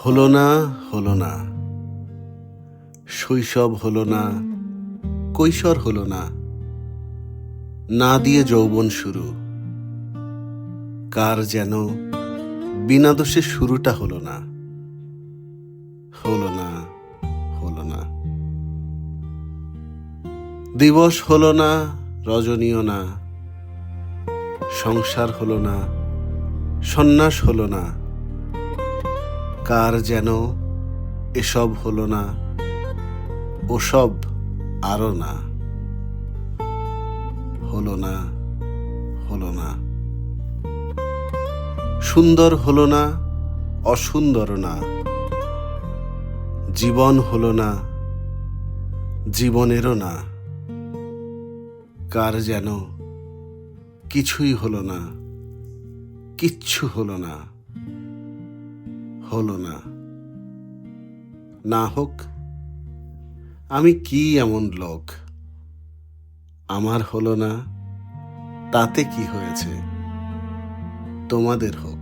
হলো না, হলো না, শৈশব হলো না, কৈশোর হলো না, না দিয়ে যৌবন শুরু। কার যেন বিনা দোষে শুরুটা হলো না, হলো না, হলো না। দিবস হলো না, রজনীও না, সংসার হলো না, সন্ন্যাস হলো না, কার যেন এসব হলো না, ওসব আরো না, হলো না, হলো না। সুন্দর হলো না, অসুন্দর না, জীবন হলো না, জীবনেরও না, কার যেন কিছুই হলো না, কিচ্ছু হলো না, হলো না। না হোক, আমি কি এমন লোক, আমার হলো না, তাতে কি হয়েছে, তোমাদের হোক।